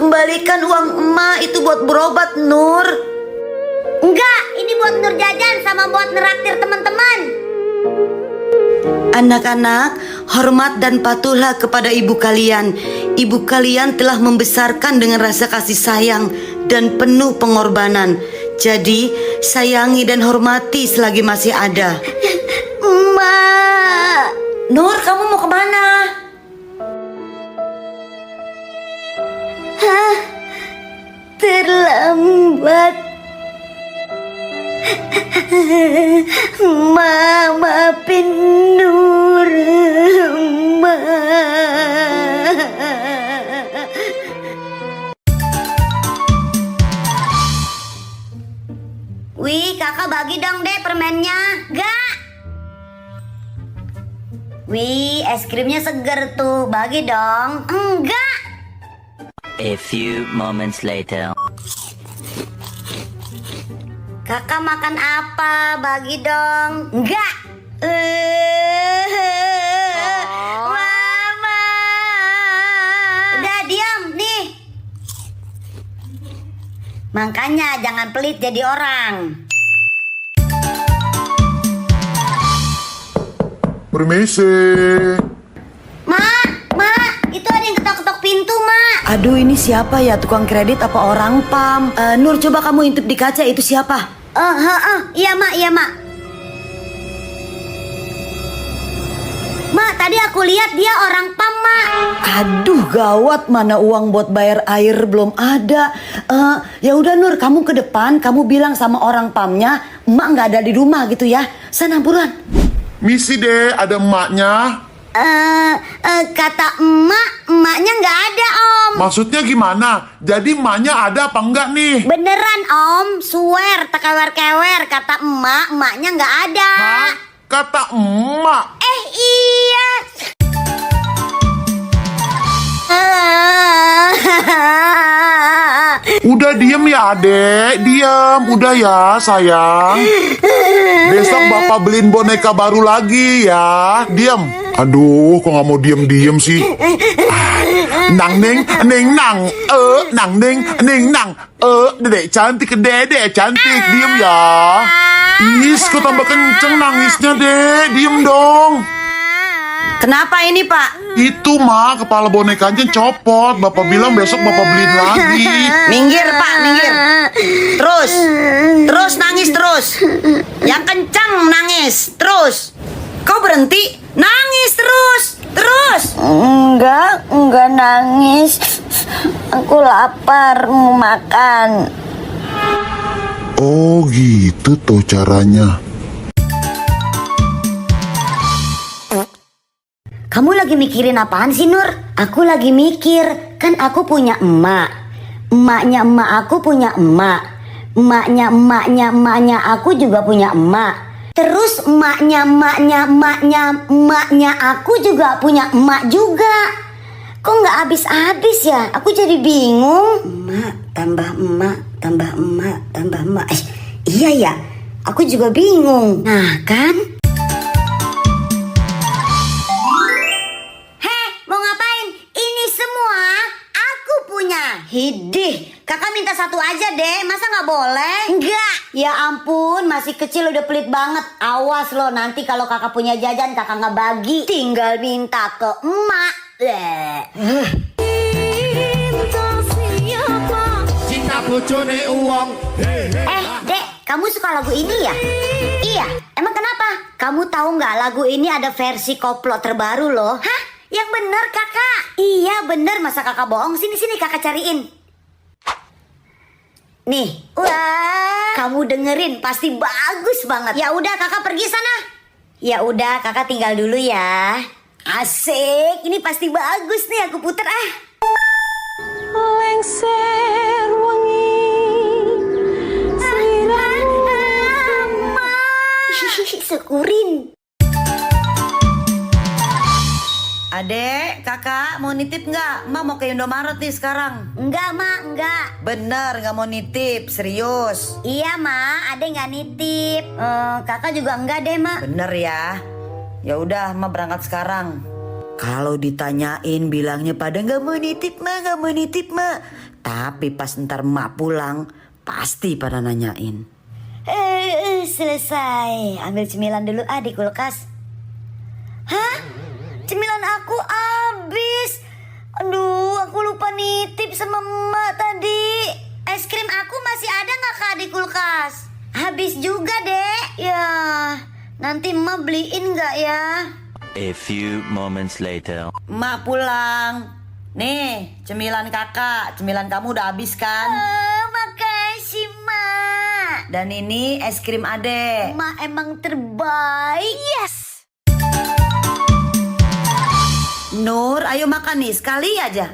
kembalikan uang emak itu buat berobat, Nur. Enggak, ini buat Nur jajan sama buat neraktir teman-teman. Anak-anak, hormat dan patuhlah kepada ibu kalian. Ibu kalian telah membesarkan dengan rasa kasih sayang dan penuh pengorbanan. Jadi, sayangi dan hormati selagi masih ada. Emak. Nur, kamu mau kemana? Hah? Terlambat. Maafin Nur, Ma. Wih, kakak bagi dong deh permennya. Gak. Wih, es krimnya seger tuh. Bagi dong. Enggak. A few moments later. Kakak makan apa? Bagi dong. Enggak. Mama. Udah diam nih. Makanya jangan pelit jadi orang. Permisi. Mak, itu ada yang ketok-ketok pintu, Mak. Aduh, ini siapa ya? Tukang kredit apa orang PAM? Nur, coba kamu intip di kaca, itu siapa? Iya, Mak, iya, Mak. Mak, tadi aku lihat dia orang PAM, Mak. Aduh, gawat, mana uang buat bayar air belum ada. Ya udah Nur, kamu ke depan, kamu bilang sama orang PAM-nya, emak nggak ada di rumah gitu ya. Sana buruan. Misi deh, ada emaknya. Kata emaknya nggak ada, Om. Maksudnya gimana? Jadi emaknya ada apa enggak nih? Beneran, Om. Swear, tekewer-kewer. Kata emaknya nggak ada. Hah? Kata emak. Iya. Udah diem ya adek, diem. Udah ya sayang. Besok bapak beliin boneka baru lagi ya. Diem. Aduh, kok nggak mau diem-diem sih? Nang neng nang, nang neng nang, dedek cantik, dedek cantik, diem ya. Is, kok tambah kenceng nangisnya deh, diem dong. Kenapa ini Pak? Itu mah kepala bonekanya copot. Bapak bilang besok bapak beliin lagi. Minggir Pak, minggir. Terus nangis terus. Yang kencang nangis, terus. Kau berhenti, nangis terus. Enggak nangis. Aku lapar, mau makan. Oh gitu tuh caranya. Kamu lagi mikirin apaan sih, Nur? Aku lagi mikir, kan aku punya emak. Emaknya emak aku punya emak. Emaknya aku juga punya emak. Terus emaknya aku juga punya emak juga. Kok nggak habis-habis ya? Aku jadi bingung. Emak tambah emak tambah emak tambah emak. Iya ya, aku juga bingung. Nah kan? Hidih, kakak minta satu aja deh, masa nggak boleh? Enggak. Ya ampun, masih kecil udah pelit banget. Awas loh, nanti kalau kakak punya jajan kakak nggak bagi. Tinggal minta ke emak. Cinta bojone uang. Dek, kamu suka lagu ini ya? Iya, emang kenapa? Kamu tahu nggak lagu ini ada versi koplo terbaru loh? Hah? Yang bener kakak. Iya bener, masa kakak bohong? Sini kakak cariin. Nih, wah, kamu dengerin pasti bagus banget. Ya udah kakak pergi sana. Ya udah kakak tinggal dulu ya. Asik, ini pasti bagus nih, aku puter ah. Lengser wangi Syukurin. Adek, kakak mau nitip nggak? Emak mau ke Indomaret nih sekarang. Enggak, Mak, enggak. Bener, nggak mau nitip, serius. Iya, Mak, Ade nggak nitip. Kakak juga enggak deh, Mak. Bener ya. Ya udah, emak berangkat sekarang. Kalau ditanyain bilangnya pada nggak mau nitip mak, nggak mau nitip mak. Tapi pas ntar mak pulang pasti pada nanyain. Selesai. Ambil cemilan dulu di kulkas. Hah? Cemilan aku habis. Aduh, aku lupa nitip sama emak tadi. Es krim aku masih ada nggak Kak di kulkas? Habis juga dek. Ya, nanti emak beliin nggak ya? A few moments later. Mak pulang. Nih, cemilan kakak. Cemilan kamu udah habis kan? Makasih mak. Dan ini es krim adek. Mak emang terbaik. Yes. Nur, ayo makan nih sekali aja.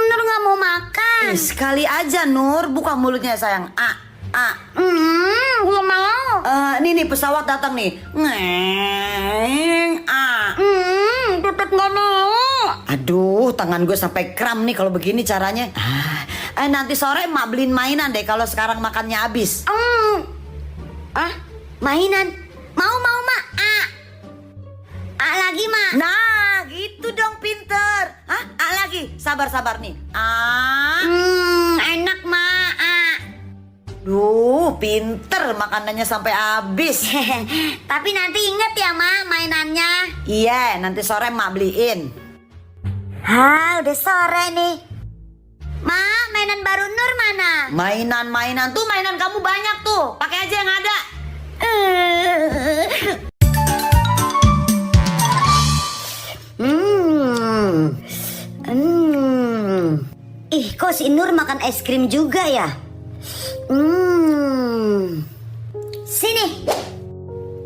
Nur nggak mau makan. Sekali aja Nur, buka mulutnya sayang. Belum mau. Nih pesawat datang nih. Tetep nggak mau. Aduh, tangan gue sampai kram nih kalau begini caranya. Nanti sore emak beliin mainan deh kalau sekarang makannya habis. Mainan. Mau mak. Lagi mak. Nah, gitu dong pinter. Lagi. Sabar nih. Enak mak. Duh, pinter makanannya sampai habis. Tapi nanti inget ya mak mainannya. Iya, nanti sore emak beliin. Udah sore nih. Mak, mainan baru Nur mana? Mainan tuh mainan kamu banyak tuh. Pakai aja yang ada. Kok si Nur makan es krim juga ya? Sini.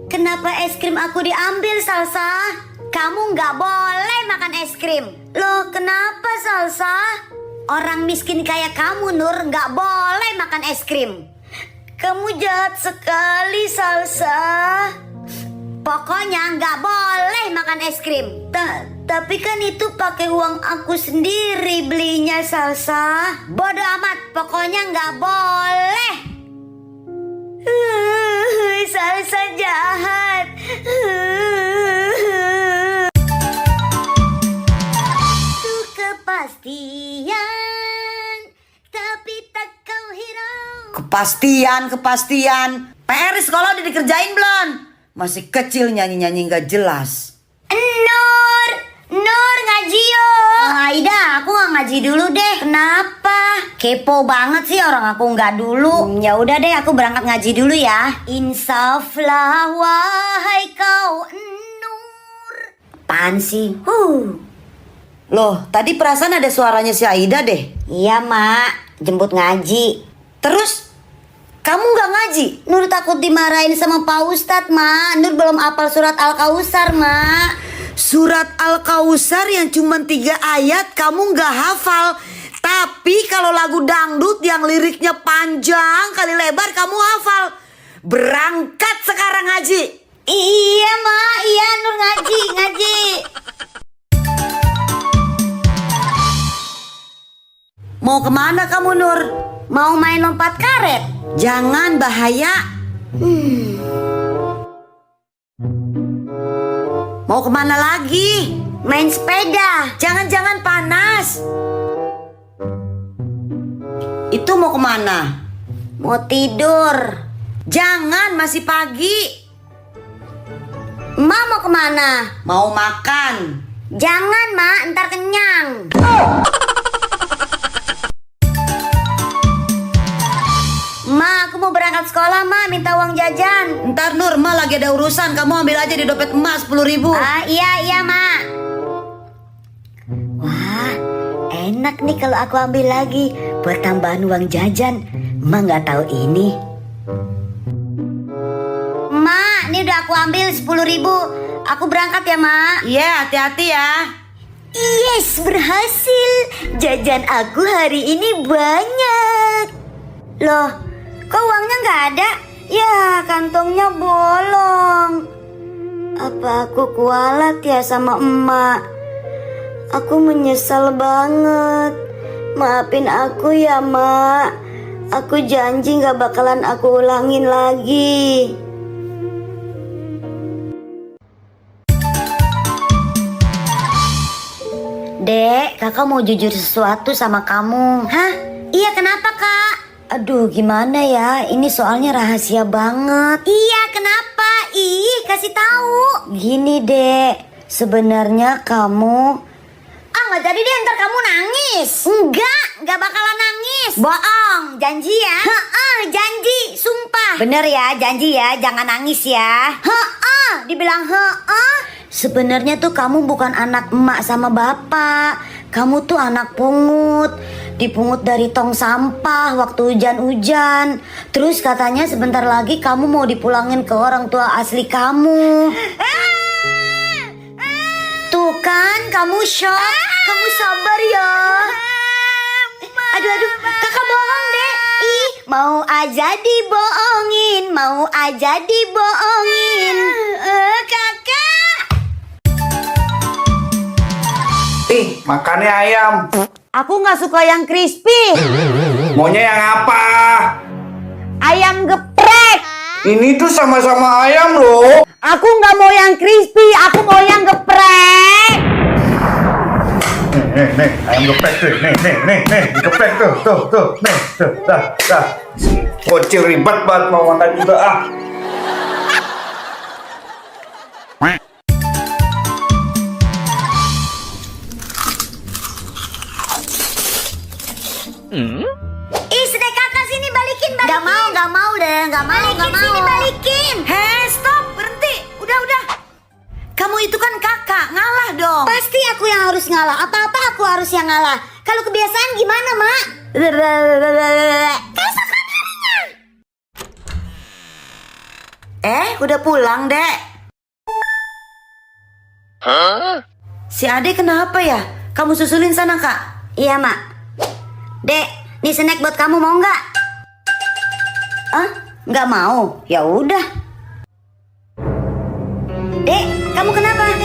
Kenapa es krim aku diambil, Salsa? Kamu nggak boleh makan es krim. Loh, kenapa, Salsa? Orang miskin kayak kamu, Nur, nggak boleh makan es krim. Kamu jahat sekali, Salsa. Pokoknya nggak boleh makan es krim. Tapi kan itu pakai uang aku sendiri belinya, Salsa. Bodoh amat, pokoknya nggak boleh. Salsa jahat. Tuh kepastian, tapi tak kau hirau. Kepastian. PR di sekolah udah dikerjain belum? Masih kecil nyanyi-nyanyi nggak jelas. Nur ngaji yuk. Aida, aku nggak ngaji dulu deh. Kenapa? Kepo banget sih orang aku nggak dulu. Ya udah deh, aku berangkat ngaji dulu ya. Insaflah wahai kau Nur. Apaan sih? Loh, tadi perasaan ada suaranya si Aida deh. Iya mak, jemput ngaji. Terus kamu nggak ngaji? Nur takut dimarahin sama Pak Ustadz mak. Nur belum hafal surat Al-Kausar mak. Surat Al-Kausar yang cuma 3 ayat kamu nggak hafal. Tapi kalau lagu dangdut yang liriknya panjang kali lebar kamu hafal. Berangkat sekarang ngaji. Iya mak, iya Nur ngaji. Mau kemana kamu Nur? Mau main lompat karet? Jangan, bahaya. Mau kemana lagi? Main sepeda. Jangan panas. Itu mau kemana? Mau tidur. Jangan, masih pagi. Emak mau kemana? Mau makan. Jangan mak, ntar kenyang. Ma, aku mau berangkat sekolah, Ma. Minta uang jajan. Ntar Nur, Ma lagi ada urusan. Kamu ambil aja di dompet emas 10.000. Iya, Ma. Wah, enak nih kalau aku ambil lagi buat tambahan uang jajan. Ma nggak tahu ini. Ma, ini udah aku ambil 10.000. Aku berangkat ya, Ma. Iya, hati-hati ya. Yes, berhasil. Jajan aku hari ini banyak. Loh, kok uangnya nggak ada? Ya, kantongnya bolong. Apa aku kualat ya sama emak? Aku menyesal banget. Maafin aku ya, Mak. Aku janji gak bakalan aku ulangin lagi. Dek, kakak mau jujur sesuatu sama kamu. Hah? Iya, kenapa kak? Aduh, gimana ya? Ini soalnya rahasia banget. Iya, kenapa? Ih, kasih tahu. Gini, Dek. Sebenarnya kamu... nggak jadi deh, ntar kamu nangis. Nggak bakalan nangis. Bohong, janji ya. Janji, sumpah. Bener ya, janji ya, jangan nangis ya. Dibilang Sebenarnya tuh kamu bukan anak emak sama bapak. Kamu tuh anak pungut. Dipungut dari tong sampah waktu hujan-hujan. Terus katanya sebentar lagi kamu mau dipulangin ke orang tua asli kamu. Tuh kan, kamu shock. Kamu sabar ya. Aduh, kakak bohong deh. Ih, mau aja dibohongin, mau aja dibohongin. Kakak. Makannya ayam. Aku nggak suka yang crispy. Maunya yang apa? Ayam geprek. Ini tuh sama-sama ayam loh. Aku nggak mau yang crispy, aku mau yang geprek. Nih, ayam geprek tuh. Nih, geprek tuh. Nih, tuh, dah. Bocil ribet banget mau makan juga ah. Ih, snack kakak sini balikin. Gak mau deh, gak mau. Sini balikin. Hei, stop, berhenti. Udah. Kamu itu kan kakak, ngalah dong. Pasti aku yang harus ngalah. Apa-apa aku harus yang ngalah. Kalau kebiasaan gimana, Mak? Keesokan harinya. Udah pulang, Dek. Si Ade kenapa ya? Kamu susulin sana, Kak. Iya, Mak. Dek, nih snack buat kamu, mau nggak? Nggak mau? Ya udah. Dek, kamu kenapa?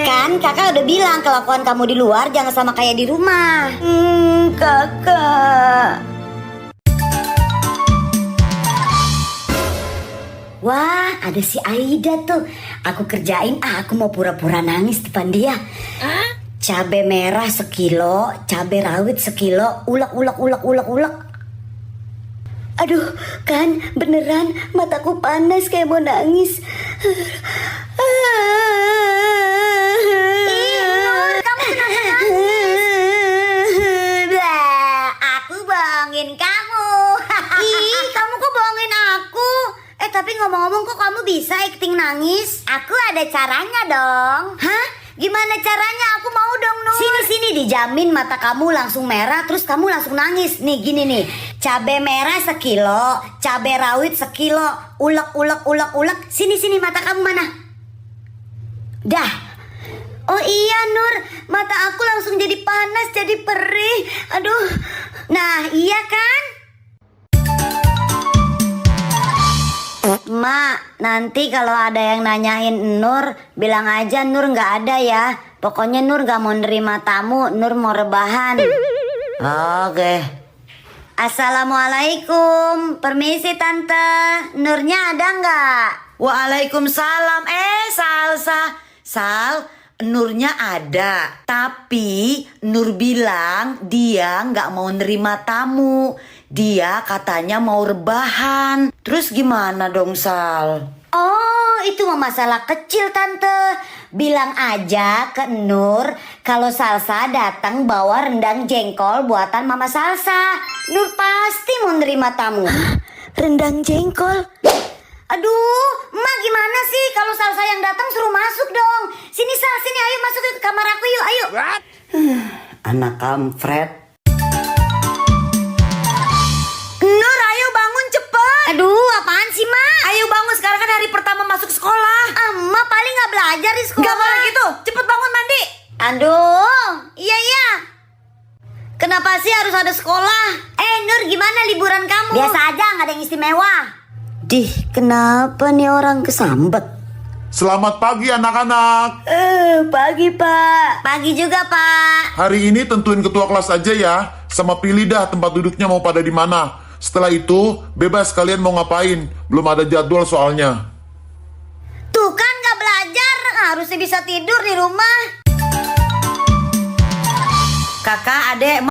Kan kakak udah bilang kelakuan kamu di luar jangan sama kayak di rumah. Kakak. Wah, ada si Aida tuh. Aku kerjain, aku mau pura-pura nangis depan dia. Cabe merah sekilo, cabe rawit sekilo, ulek. Aduh, kan beneran mataku panas kayak mau nangis. Nur, kamu kenapa nangis? Aku bohongin kamu. Ih, kamu kok bohongin aku? Tapi ngomong-ngomong kok kamu bisa acting nangis? Aku ada caranya dong. Hah? Gimana caranya? Aku mau dong, Nur. Sini, dijamin mata kamu langsung merah, terus kamu langsung nangis. Nih, gini nih. Cabe merah sekilo, cabe rawit sekilo, ulek. Sini, mata kamu mana? Dah. Oh iya, Nur. Mata aku langsung jadi panas, jadi perih. Aduh. Nah, iya kan? Mak, nanti kalau ada yang nanyain Nur, bilang aja Nur nggak ada ya. Pokoknya Nur nggak mau nerima tamu, Nur mau rebahan. Oke. Assalamualaikum, permisi tante, Nurnya ada nggak? Waalaikumsalam. Sal, Nurnya ada. Tapi Nur bilang dia nggak mau nerima tamu. Dia katanya mau rebahan. Terus gimana dong, Sal? Oh, itu mah masalah kecil tante. Bilang aja ke Nur kalau Salsa datang bawa rendang jengkol buatan Mama Salsa. Nur pasti mau nerima tamu. Rendang jengkol? Aduh, Emak gimana sih kalau Salsa yang datang suruh masuk dong. Sini Sal, sini ayo masuk ke kamar aku yuk, ayo. Anak kampret. Nur, ayo bangun cepet. Aduh, apaan sih, Ma? Ayo bangun, sekarang kan hari pertama masuk sekolah. Ma paling gak belajar di sekolah. Gak boleh gitu, cepet bangun mandi. Aduh, iya. Kenapa sih harus ada sekolah? Nur, gimana liburan kamu? Biasa aja, gak ada yang istimewa. Dih, kenapa nih orang kesambet? Selamat pagi anak-anak. Pagi, Pak. Pagi juga, Pak. Hari ini tentuin ketua kelas aja ya. Sama pilih dah tempat duduknya mau pada di mana. Setelah itu, bebas kalian mau ngapain. Belum ada jadwal soalnya. Tuh kan gak belajar. harusnya bisa tidur di rumah. Kakak, adek,